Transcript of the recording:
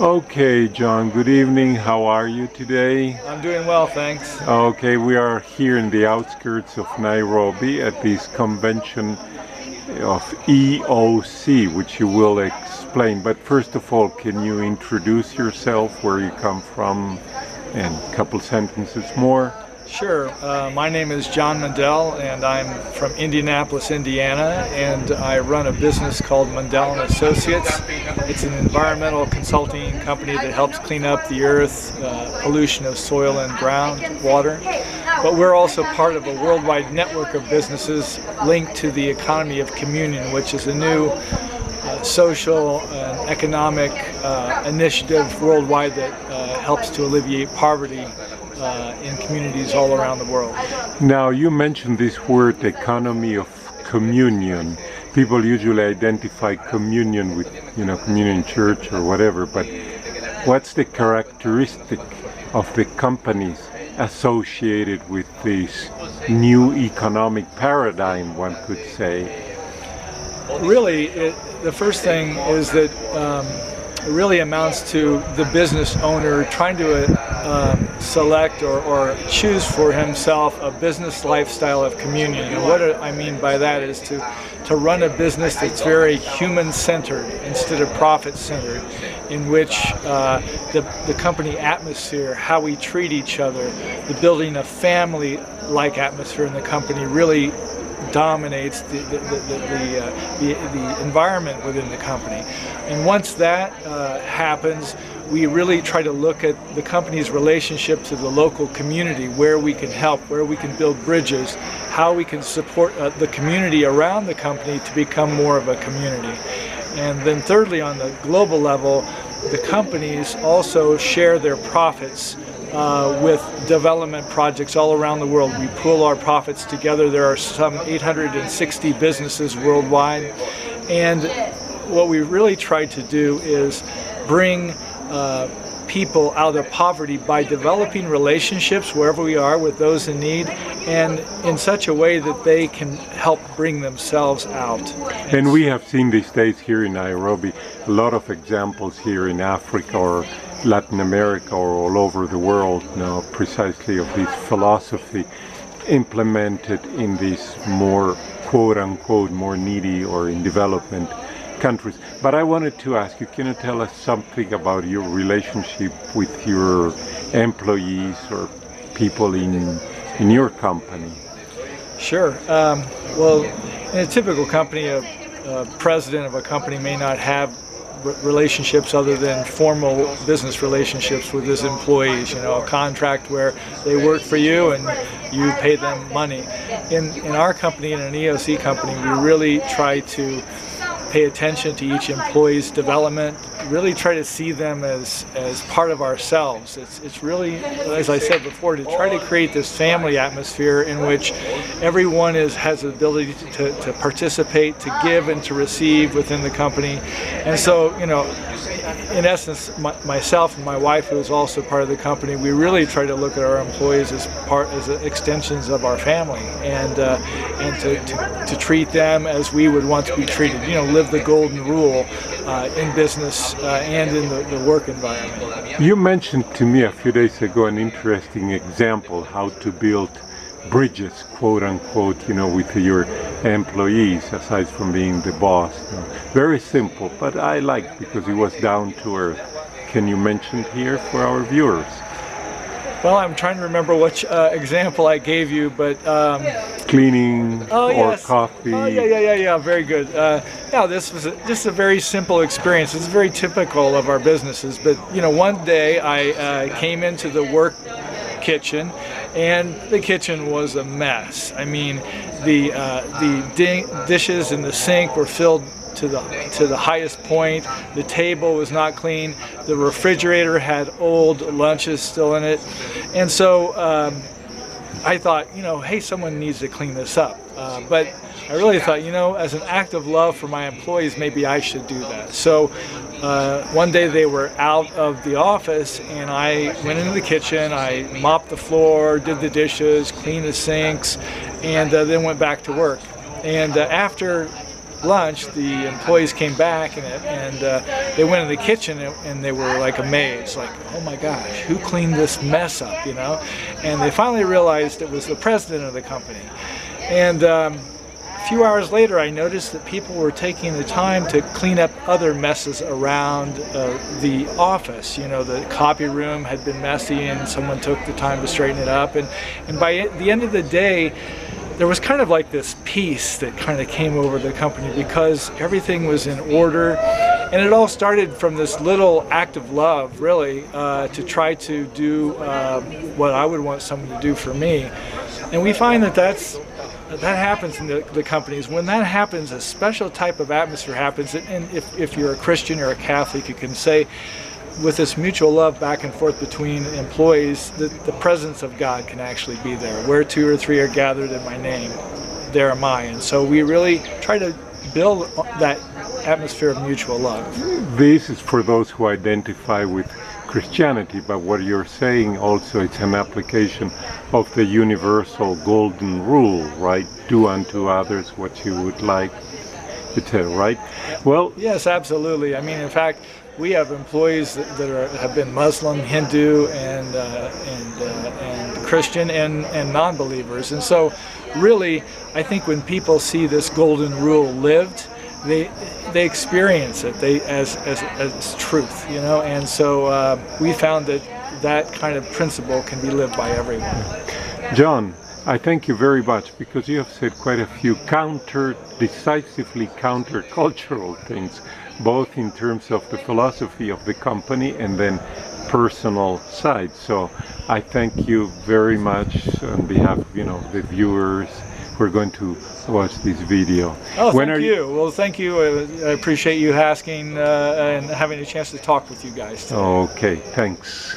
Okay, John, good evening. How are you today? I'm doing well, thanks. Okay, we are here in the outskirts of Nairobi at this convention of EOC, which you will explain. But first of all, can you introduce yourself, where you come from, and a couple sentences more? Sure. My name is John Mundell, and I'm from Indianapolis, Indiana, and I run a business called Mundell and Associates. It's an environmental consulting company that helps clean up the earth, pollution of soil and groundwater. But we're also part of a worldwide network of businesses linked to the economy of communion, which is a new social and economic initiative worldwide that helps to alleviate poverty in communities all around the world. Now, you mentioned this word, economy of communion. People usually identify communion with, communion church or whatever, but what's the characteristic of the companies associated with this new economic paradigm, one could say? Really, the first thing is that it really amounts to the business owner trying to select or choose for himself a business lifestyle of communion. And what I mean by that is to run a business that's very human-centered instead of profit-centered, in which the company atmosphere, how we treat each other, the building a family-like atmosphere in the company really dominates the environment within the company. And once that happens, we really try to look at the company's relationship to the local community, where we can help, where we can build bridges, how we can support the community around the company to become more of a community. And then thirdly, on the global level, the companies also share their profits with development projects all around the world. We pool our profits together. There are some 860 businesses worldwide, and what we really try to do is bring people out of poverty by developing relationships wherever we are with those in need, and in such a way that they can help bring themselves out. And we have seen these days here in Nairobi a lot of examples here in Africa or Latin America or all over the world now, precisely of this philosophy implemented in these more quote-unquote more needy or in development countries. But I wanted to ask you, can you tell us something about your relationship with your employees or people in your company? Sure. Well, in a typical company, a president of a company may not have relationships other than formal business relationships with his employees, a contract where they work for you and you pay them money. In our company, in an EOC company, we really try to pay attention to each employee's development, really try to see them as part of ourselves. It's really, as I said before, to try to create this family atmosphere in which everyone has the ability to participate, to give and to receive within the company. And so, in essence, myself and my wife, who is also part of the company, we really try to look at our employees as extensions of our family, and to treat them as we would want to be treated. Live the golden rule in business and in the work environment. You mentioned to me a few days ago an interesting example how to build bridges, quote unquote, with your employees, aside from being the boss. Very simple, but I liked because it was down to earth. Can you mention it here for our viewers? Well, I'm trying to remember which example I gave you, but cleaning or yes. coffee. Oh, yeah, very good. This was just a very simple experience. It's very typical of our businesses, but one day I came into the work kitchen, and the kitchen was a mess. I mean, the dishes in the sink were filled to the highest point. The table was not clean. The refrigerator had old lunches still in it, and so I thought, hey, someone needs to clean this up. But I really thought, as an act of love for my employees, maybe I should do that. So one day they were out of the office, and I went into the kitchen, I mopped the floor, did the dishes, cleaned the sinks, and then went back to work. And after lunch, the employees came back and they went in the kitchen and they were like amazed, like, oh my gosh, who cleaned this mess up, you know? And they finally realized it was the president of the company. And a few hours later, I noticed that people were taking the time to clean up other messes around the office. You know, the copy room had been messy and someone took the time to straighten it up. And by the end of the day, there was kind of like this peace that kind of came over the company because everything was in order. And it all started from this little act of love, really, to try to do what I would want someone to do for me. And we find that that happens in the companies. When that happens, a special type of atmosphere happens. And if you're a Christian or a Catholic, you can say, with this mutual love back and forth between employees, the presence of God can actually be there. Where 2 or 3 are gathered in my name, there am I. And so we really try to build that atmosphere of mutual love. This is for those who identify with Christianity, but what you're saying also, it's an application of the universal golden rule, right? Do unto others what you would like, etc., right? Well, yes, absolutely. I mean, in fact, we have employees that have been Muslim, Hindu, and Christian, and non-believers. And so, really, I think when people see this golden rule lived, they experience it as truth, you know. And so we found that kind of principle can be lived by everyone. John, I thank you very much because you have said quite a few decisively countercultural things, both in terms of the philosophy of the company and then personal side. So I thank you very much on behalf of, the viewers who are going to watch this video. Oh, thank you. Well, thank you. I appreciate you asking and having a chance to talk with you guys today. Okay, thanks.